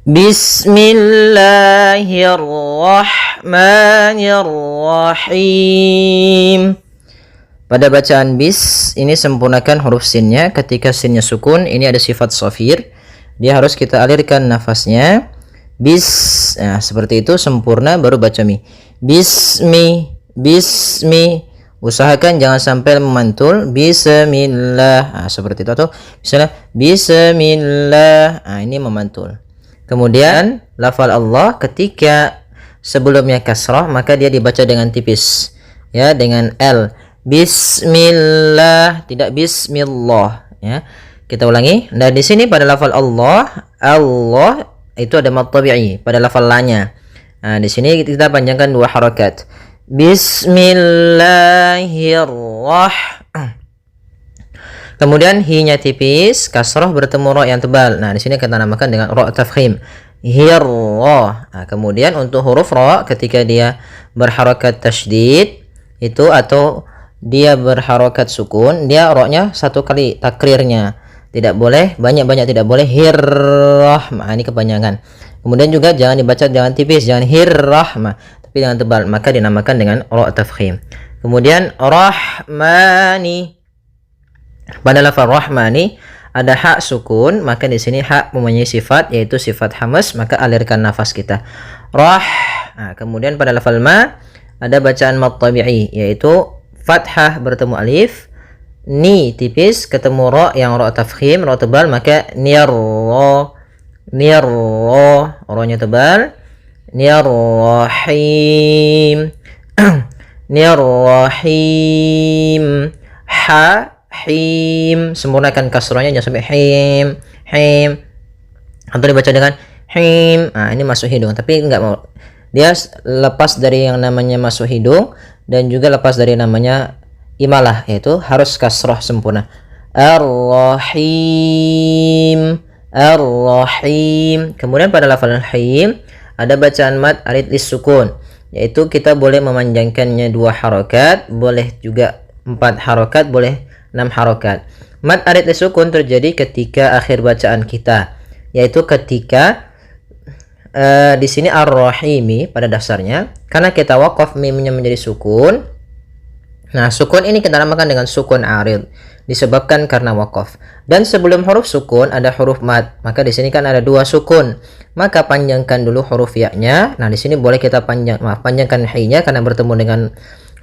Bismillahirrahmanirrahim. Pada bacaan bis ini sempurnakan huruf sinnya. Ketika sinnya sukun, ini ada sifat shafir, dia harus kita alirkan nafasnya. Bis, nah seperti itu sempurna, baru baca mi. Bismi, bismi. Usahakan jangan sampai memantul. Bismillah, nah, seperti itu. Atau misalnya bismillah, nah, ini memantul. Kemudian lafal Allah ketika sebelumnya kasrah, maka dia dibaca dengan tipis, ya, dengan L. Bismillah, tidak bismillah, ya. Kita ulangi. Nah, di sini pada lafal Allah, Allah itu ada mad tabi'i pada lafal la-nya. Nah, di sini kita panjangkan 2 harakat. Bismillahirrahmanirrahim. Kemudian hi-nya tipis, kasrah bertemu ra yang tebal. Nah, di sini kita namakan dengan ra tafkhim. Hirra. Nah, kemudian untuk huruf ra ketika dia berharakat tasydid itu atau dia berharakat sukun, dia ra-nya 1 kali takrirnya. Tidak boleh banyak-banyak, tidak boleh hirrah. Nah, ini kepanjangan. Kemudian juga jangan dibaca jangan tipis, jangan hirrahmah, tapi dengan tebal, maka dinamakan dengan ra tafkhim. Kemudian rahmani. Pada lafaz rahmani ada hak sukun, maka di sini hak mempunyai sifat yaitu sifat hamas, maka alirkan nafas kita. Rah. Nah, kemudian pada lafaz ma ada bacaan mad tabi'i yaitu fathah bertemu alif, ni tipis ketemu ra yang ra tafkhim, ra tebal, maka nirra. Nirra, ra-nya tebal. Nirrahim. Nirrahim. Ha him, sempurnakan kasrahnya jangan sampai him, him, atau dibaca dengan him. Nah, ini masuk hidung, tapi enggak mau, dia lepas dari yang namanya masuk hidung dan juga lepas dari namanya imalah, yaitu harus kasrah sempurna. Ar-Rahim, Ar-Rahim. Kemudian pada lafal him ada bacaan mad arid lis sukun, yaitu kita boleh memanjangkannya 2 harakat, boleh juga 4 harakat, boleh 6 harokat. Mad arid lis sukun terjadi ketika akhir bacaan kita, yaitu ketika di sini ar-rahimi pada dasarnya, karena kita waqaf mimnya menjadi sukun. Nah, sukun ini kita namakan dengan sukun arid disebabkan karena waqaf. Dan sebelum huruf sukun ada huruf mad, maka di sini kan ada 2 sukun, maka panjangkan dulu huruf ya-nya. Nah, di sini boleh kita panjangkan hi-nya karena bertemu dengan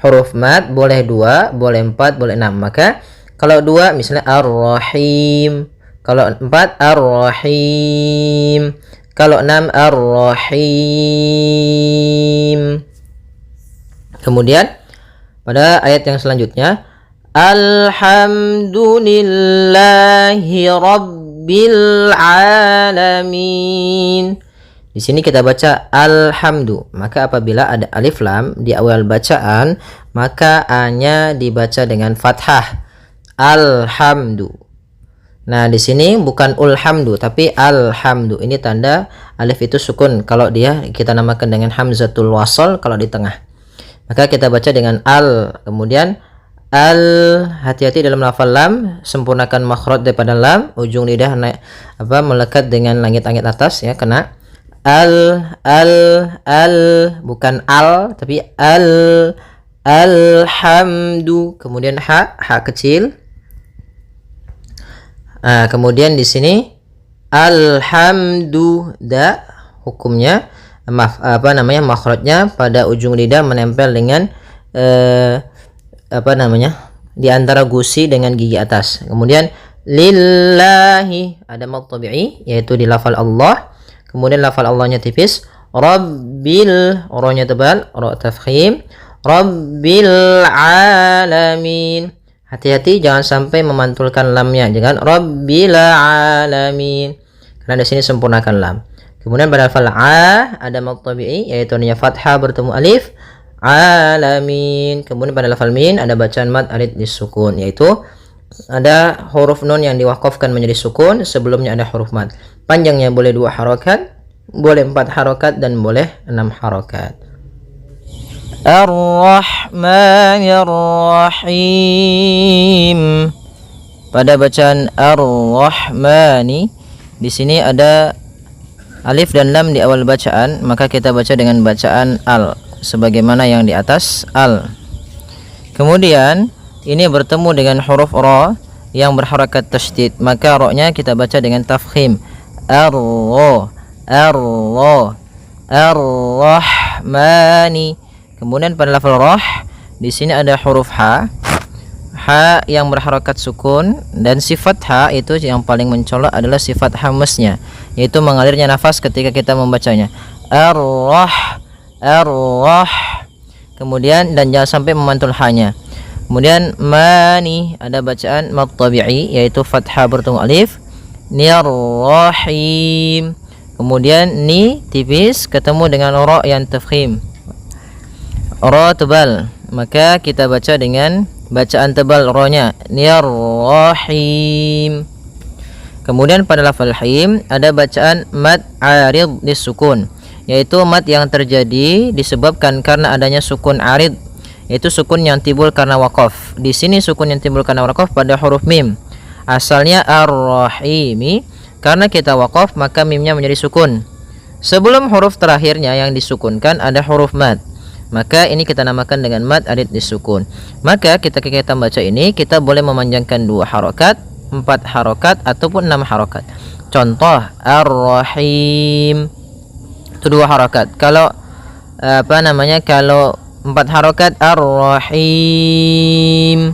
huruf mad, boleh 2, boleh 4, boleh 6. Maka kalau 2 misalnya ar-rahim, kalau 4 ar-rahim, kalau 6 ar-rahim. Kemudian pada ayat yang selanjutnya, alhamdulillahi rabbil alamin. Di sini kita baca alhamdu, maka apabila ada alif lam di awal bacaan, maka a-nya dibaca dengan fathah. Alhamdu. Nah, di sini bukan ulhamdu tapi alhamdu. Ini tanda alif itu sukun kalau dia kita namakan dengan hamzatul wasl kalau di tengah. Maka kita baca dengan al, kemudian al, hati-hati dalam lafal lam, sempurnakan makhraj daripada lam, ujung lidah naik melekat dengan langit-langit atas, ya, kena al, bukan al tapi al, alhamdu. Kemudian ha kecil. Kemudian di sini alhamdu, da hukumnya makhrajnya pada ujung lidah menempel dengan di antara gusi dengan gigi atas. Kemudian lillahi ada mad tabi'i yaitu di lafal Allah. Kemudian lafal Allahnya tipis. Rabbil, ra-nya tebal, ra tafkhim. Rabbil alamin. Hati-hati jangan sampai memantulkan lamnya, jangan Rabbil alamin, karena di sini sempurnakan lam. Kemudian pada lafal a ada mad tabi'i yaitu nya fathah bertemu alif, alamin. Kemudian pada lafal min ada bacaan mad arid lis sukun, yaitu ada huruf nun yang diwakafkan menjadi sukun, sebelumnya ada huruf mad. Panjangnya boleh 2 harokat, boleh 4 harokat, dan boleh 6 harokat. Ar-Rahmanir-Rahim. Pada bacaan Ar-Rahmani di sini ada alif dan lam di awal bacaan, maka kita baca dengan bacaan al sebagaimana yang di atas, al. Kemudian ini bertemu dengan huruf ra yang berharakat tasydid, maka ra-nya kita baca dengan tafkhim, ar-ra, ar-ra, ar-rahmani. Kemudian pada lafal rah di sini ada huruf ha, ha yang berharakat sukun, dan sifat ha itu yang paling mencolok adalah sifat hamsnya, yaitu mengalirnya nafas ketika kita membacanya, ar-rah, ar-rah. Kemudian dan jangan sampai memantul hanya. Kemudian mani ada bacaan mad tabi'i, yaitu fathah bertemu alif, nir-rahim. Kemudian ni tipis ketemu dengan ra yang tafkhim, ra tebal, maka kita baca dengan bacaan tebal ra-nya, nir-rahim. Kemudian pada lafal him ada bacaan mad arid disukun, yaitu mad yang terjadi disebabkan karena adanya sukun arid, yaitu sukun yang timbul karena waqaf. Di sini sukun yang timbul karena waqaf pada huruf mim. Asalnya ar-rahimi, karena kita waqaf maka mimnya menjadi sukun. Sebelum huruf terakhirnya yang disukunkan ada huruf mad, maka ini kita namakan dengan mad arid disukun. Maka kita baca ini kita boleh memanjangkan 2 harokat, 4 harokat ataupun 6 harokat. Contoh ar-rahim itu 2 harokat. Kalau kalau 4 harokat ar-rahim,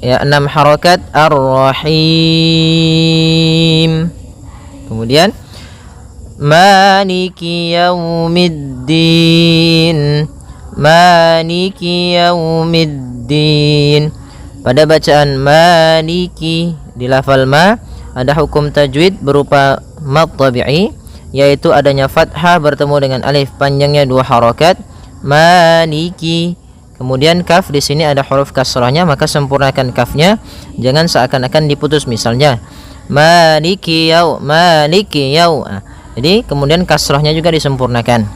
ya 6 harokat ar-rahim. Kemudian maliki yaumiddin, maliki yaumiddin. Pada bacaan maliki di lafal ma ada hukum tajwid berupa mad tabi'i, yaitu adanya fathah bertemu dengan alif, panjangnya 2 harokat, maliki. Kemudian kaf di sini ada huruf kasrahnya, maka sempurnakan kafnya, jangan seakan-akan diputus. Misalnya maliki yau, maliki yau. Jadi kemudian kasrahnya juga disempurnakan,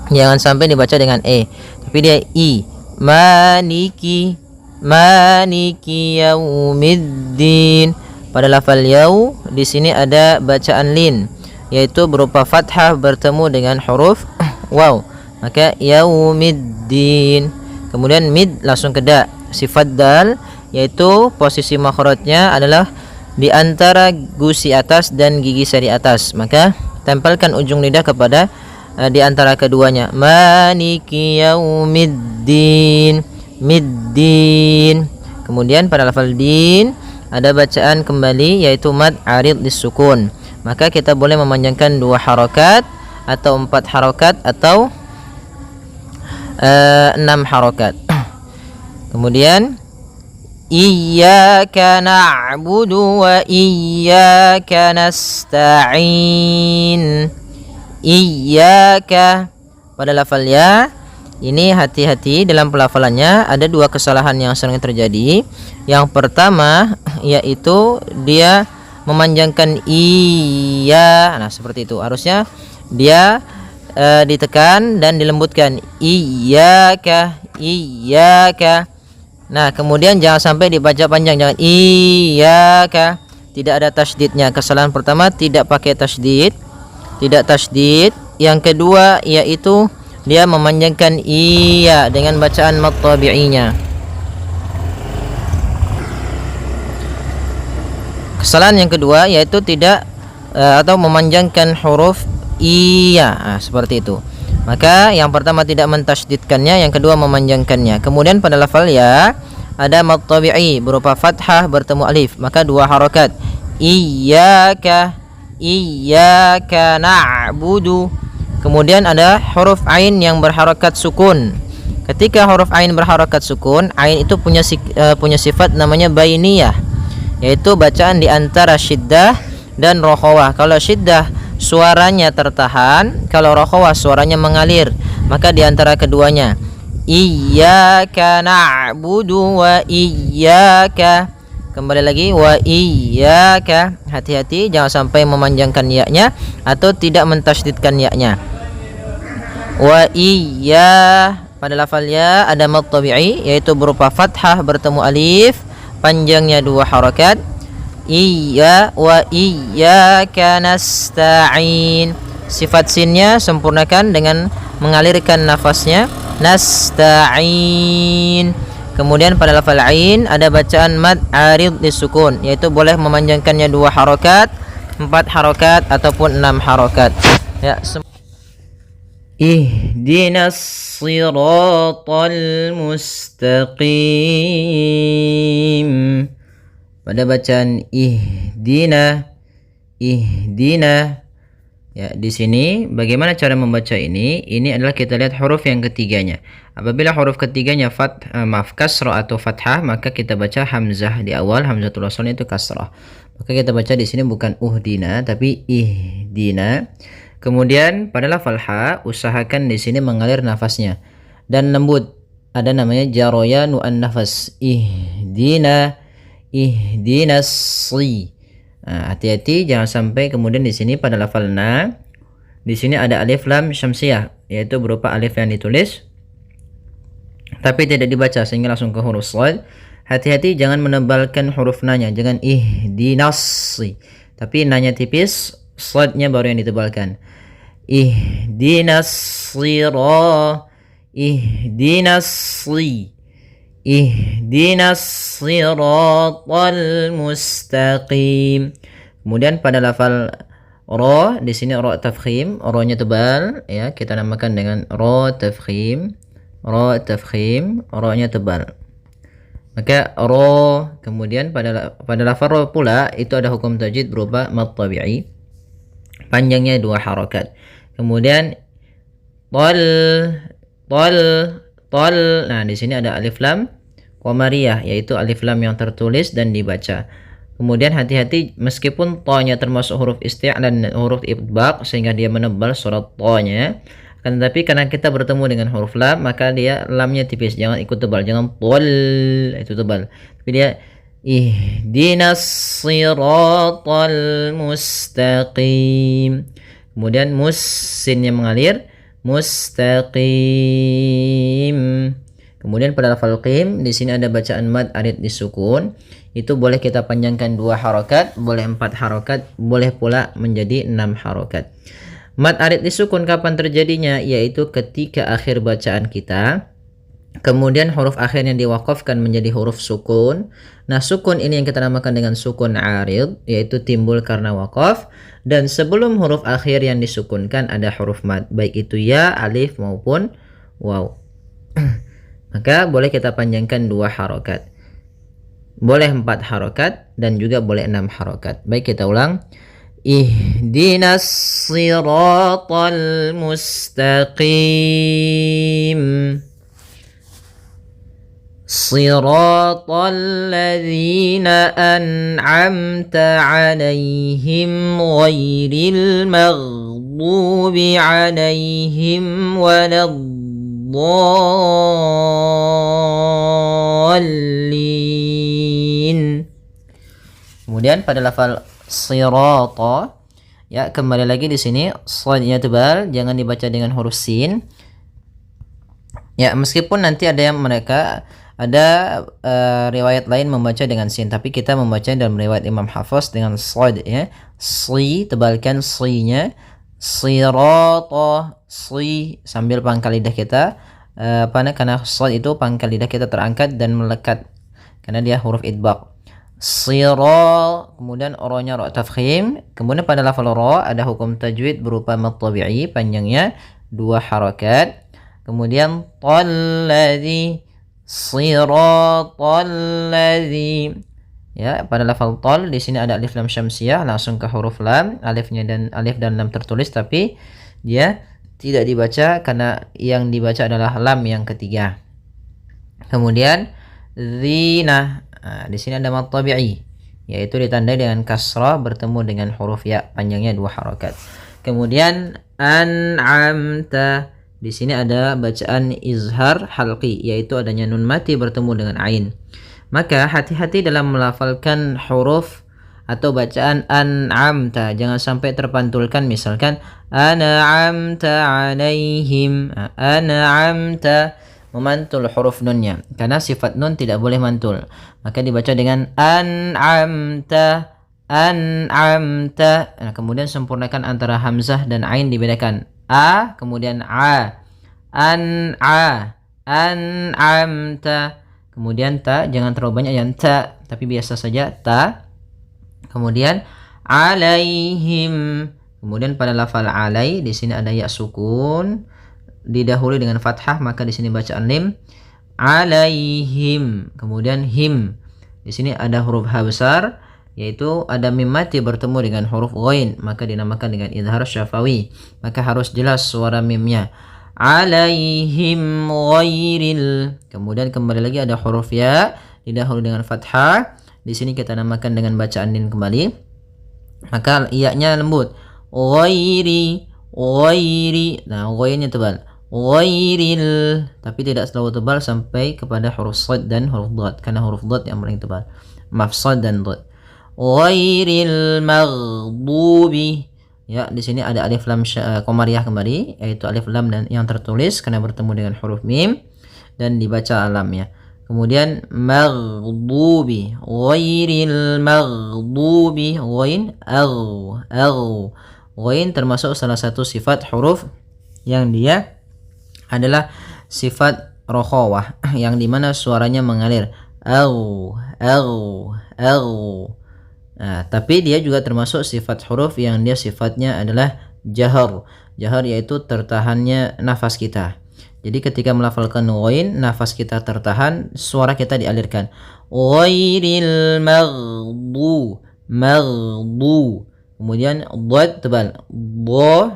jangan sampai dibaca dengan e, tapi dia i. Maliki, maliki yaumiddin. Pada lafal yau di sini ada bacaan lin, yaitu berupa fathah bertemu dengan huruf waw, maka yaumiddin. Kemudian mid langsung ke da, sifat dal, yaitu posisi makhrajnya adalah di antara gusi atas dan gigi seri atas, maka tempelkan ujung lidah kepada di antara keduanya. Maliki yaumiddin, middin. Kemudian pada lafal din ada bacaan kembali, yaitu mad arid disukun, maka kita boleh memanjangkan 2 harokat atau 4 harokat atau 6 harokat. Kemudian iyyaka na'budu wa iyyaka nasta'in. Iyyaka pada lafal ya, ini hati-hati dalam pelafalannya, ada 2 kesalahan yang sering terjadi. Yang pertama yaitu dia memanjangkan iya. Nah, seperti itu. Harusnya dia ditekan dan dilembutkan, iyyaka, iyyaka. Nah, kemudian jangan sampai dibaca panjang, jangan iyyaka, tidak ada tasydidnya. Kesalahan pertama tidak pakai tasydid, tidak tasydid. Yang kedua yaitu dia memanjangkan iya dengan bacaan mad tabi'inya. Kesalahan yang kedua yaitu tidak atau memanjangkan huruf iya. Nah, seperti itu. Maka yang pertama tidak mentasydidkannya, yang kedua memanjangkannya. Kemudian pada lafal ya ada mad tabi'i berupa fathah bertemu alif, maka 2 harokat. Iyyaka, iyyaka na'budu. Kemudian ada huruf ain yang berharakat sukun. Ketika huruf ain berharakat sukun, ain itu punya sifat namanya bainiyah, yaitu bacaan di antara syiddah dan rokhawah. Kalau syiddah suaranya tertahan, kalau rokhawah suaranya mengalir, maka di antara keduanya. Iyyaka na'budu wa iyyaka. Kembali lagi wa iyyaka. Hati-hati jangan sampai memanjangkan ya-nya atau tidak mentasydidkan ya-nya. Wa iyya pada lafal ya ada mad tabi'i, yaitu berupa fathah bertemu alif, panjangnya 2 harakat. Iya wa iyyaka nasta'in. sifat sinnya sempurnakan dengan mengalirkan nafasnya. Nasta'in. Kemudian pada lafal ain ada bacaan mad arid disukun, yaitu boleh memanjangkannya 2 harokat, 4 harokat ataupun 6 harokat. Ya, ihdinas siratal mustaqim. Pada bacaan ihdina, ya, di sini bagaimana cara membaca ini? Ini adalah kita lihat huruf yang ketiganya. Apabila huruf ketiganya kasrah atau fathah, maka kita baca hamzah di awal, hamzatul wasl itu kasrah. Maka kita baca di sini bukan uhdina tapi ihdina. Kemudian pada lafal ha, usahakan di sini mengalir nafasnya dan lembut. Ada namanya jaroyanu an-nafas. Ihdinas si. Nah, hati-hati jangan sampai kemudian di sini pada lafal na, di sini ada alif lam syamsiyah, yaitu berupa alif yang ditulis tapi tidak dibaca sehingga langsung ke huruf shad. Hati-hati jangan menebalkan huruf na-nya, jangan ihdinas si, tapi na-nya tipis, shad-nya baru yang ditebalkan. Ihdinas siratal mustaqim. Kemudian pada lafal ro, di sini ro tafkhim, ro-nya tebal, ya, kita namakan dengan ro tafkhim, ro-nya tebal. Maka ro, kemudian pada lafal ro pula itu ada hukum tajwid berupa mad tabi'i, panjangnya 2 harokat. Kemudian tol. Nah, di sini ada alif lam qamariyah, yaitu alif lam yang tertulis dan dibaca. Kemudian hati-hati meskipun to-nya termasuk huruf isti' dan huruf ibtbaq sehingga dia menebal surat to-nya, akan tetapi karena kita bertemu dengan huruf lam maka dia lamnya tipis, jangan ikut tebal, jangan tol itu tebal. Tapi dia ihdinas siratal mustaqim. Kemudian sinnya mengalir, mustaqim. Kemudian pada lafal qim, di sini ada bacaan mad arid disukun. Itu boleh kita panjangkan 2 harokat, boleh 4 harokat, boleh pula menjadi 6 harokat. Mad arid disukun kapan terjadinya? Yaitu ketika akhir bacaan kita, kemudian huruf akhirnya diwakafkan menjadi huruf sukun. Nah, sukun ini yang kita namakan dengan sukun arid, yaitu timbul karena wakaf. Dan sebelum huruf akhir yang disukunkan ada huruf mad, baik itu ya, alif maupun waw. Maka boleh kita panjangkan 2 harokat, boleh 4 harokat, dan juga boleh 6 harokat. Baik, kita ulang. Ihdinas siratal mustaqim. Siratal ladzina an'amta 'alaihim ghairil maghdubi 'alaihim waladdallin. Kemudian pada lafal sirata, ya, kembali lagi di sini shadnya tebal, jangan dibaca dengan huruf sin. Ya, meskipun nanti ada riwayat lain membaca dengan sin, tapi kita membaca dalam riwayat Imam Hafs dengan shad, ya. Si, tebalkan si-nya. Sirata, si, sambil pangkal lidah kita karena shad itu pangkal lidah kita terangkat dan melekat karena dia huruf idbaq. Sira, kemudian ro-nya ro tafkhim. Kemudian pada lafal ro ada hukum tajwid berupa mad tabi'i, panjangnya 2 harokat. Kemudian talladzi, siratal ladzi. Ya, pada lafal tol di sini ada alif lam syamsiyah, langsung ke huruf lam, alif dan lam tertulis tapi dia tidak dibaca karena yang dibaca adalah lam yang ketiga. Kemudian zina. Nah, di sini ada mad tabi'i, yaitu ditandai dengan kasrah bertemu dengan huruf ya, panjangnya 2 harokat. Kemudian an'amta, di sini ada bacaan izhar halqi, yaitu adanya nun mati bertemu dengan ain. Maka hati-hati dalam melafalkan huruf atau bacaan an'amta, jangan sampai terpantulkan. Misalkan an'amta 'alaihim, an'amta, memantul huruf nunnya karena sifat nun tidak boleh mantul, maka dibaca dengan an'amta, an'amta. Nah, kemudian sempurnakan antara hamzah dan ain dibedakan. A kemudian a. An'amta. Kemudian ta, jangan terlalu banyak yang ta, tapi biasa saja ta. Kemudian alaihim. Kemudian pada lafal alai di sini ada ya sukun didahului dengan fathah, maka di sini bacaan lim. Alaihim. Kemudian him. Di sini ada huruf ha besar, yaitu ada mim mati bertemu dengan huruf ghain, maka dinamakan dengan izhar syafawi. Maka harus jelas suara mimnya. Alaihim ghairil. Kemudian kembali lagi ada huruf ya didahului dengan fathah. Di sini kita namakan dengan bacaan din kembali. Maka iya-nya lembut. Ghairi. Nah, ghainnya tebal. Ghairil, tapi tidak terlalu tebal sampai kepada huruf shad dan huruf dhad, karena huruf dhad yang paling tebal. Maaf, shad dan dhad. Ghairil maghdubi. Ya, di sini ada alif lam qamariyah kembali, yaitu alif lam dan yang tertulis karena bertemu dengan huruf mim dan dibaca alamnya. Kemudian maghdubi, ghairil maghdubi, ghain ghain termasuk salah satu sifat huruf yang dia adalah sifat rokhawah, yang dimana suaranya mengalir. Nah, tapi dia juga termasuk sifat huruf yang dia sifatnya adalah jahar. Jahar yaitu tertahannya nafas kita. Jadi ketika melafalkan ghain, nafas kita tertahan, suara kita dialirkan. Ghairil maghdu. Kemudian dhad tebal. Du.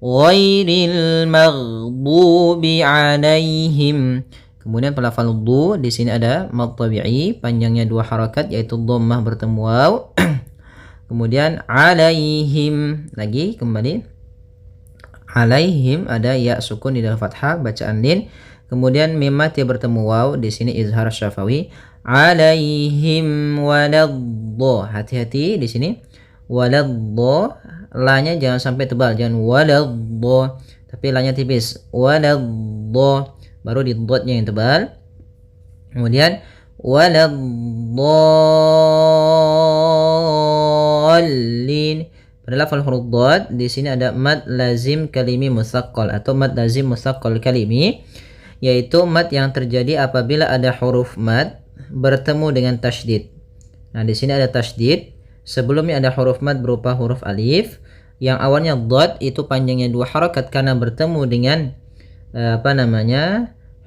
Ghairil maghdubi alaihim. Kemudian pelafal du di sini ada mad tabi'i, panjangnya 2 harakat yaitu dhammah bertemu waw. Kemudian alaihim lagi kembali. Alaihim ada ya sukun di dalam fathah bacaan din. Kemudian mim mati bertemu waw, di sini izhar syafawi. Alaihim waladdo. Hati-hati di sini. Waladdo, la-nya jangan sampai tebal, jangan waladdo, tapi la-nya tipis. Waladdo. Baru di dotnya yang tebal. Kemudian waladdallin. Pada lafal huruf dot di sini ada mad lazim kalimi musaqqal atau mad lazim musaqqal kalimi, yaitu mad yang terjadi apabila ada huruf mad bertemu dengan tasydid. Nah, di sini ada tasydid. Sebelumnya ada huruf mad berupa huruf alif yang awalnya dot, itu panjangnya 2 harakat karena bertemu dengan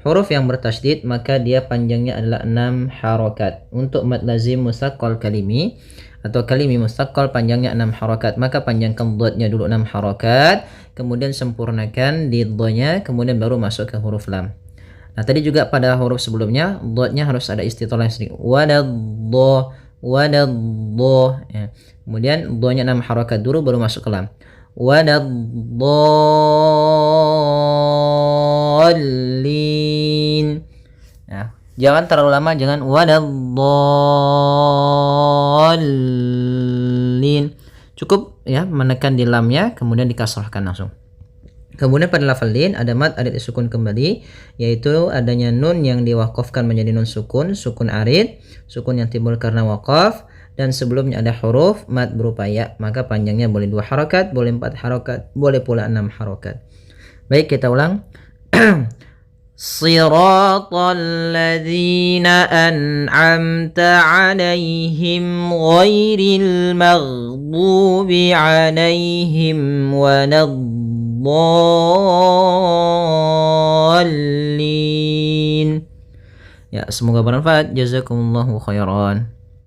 huruf yang bertasydid, maka dia panjangnya adalah 6 harakat. Untuk mad lazim musaqqal kalimi atau kalimi musaqqal panjangnya 6 harakat, maka panjangkan dotnya dulu 6 harakat, kemudian sempurnakan di dotnya, kemudian baru masuk ke huruf lam. Nah, tadi juga pada huruf sebelumnya dotnya harus ada istitalah sedikit. Wadaddo ya. Kemudian dotnya 6 harakat dulu baru masuk ke lam. Waladdallin. Nah, jangan terlalu lama, jangan waladdallin. Cukup ya menekan di lamnya, kemudian dikasrahkan langsung. Kemudian pada lafal lin ada mad arid sukun kembali, yaitu adanya nun yang diwakafkan menjadi nun sukun, sukun arid, sukun yang timbul karena wakaf, dan sebelumnya ada huruf mad berupa ya, maka panjangnya boleh 2 harakat, boleh 4 harakat, boleh pula 6 harakat. Baik, kita ulang. Siratal ladzina an'amta 'alaihim ghairil maghdubi 'alaihim waladdallin. Ya, semoga bermanfaat. Jazakumullahu khairan.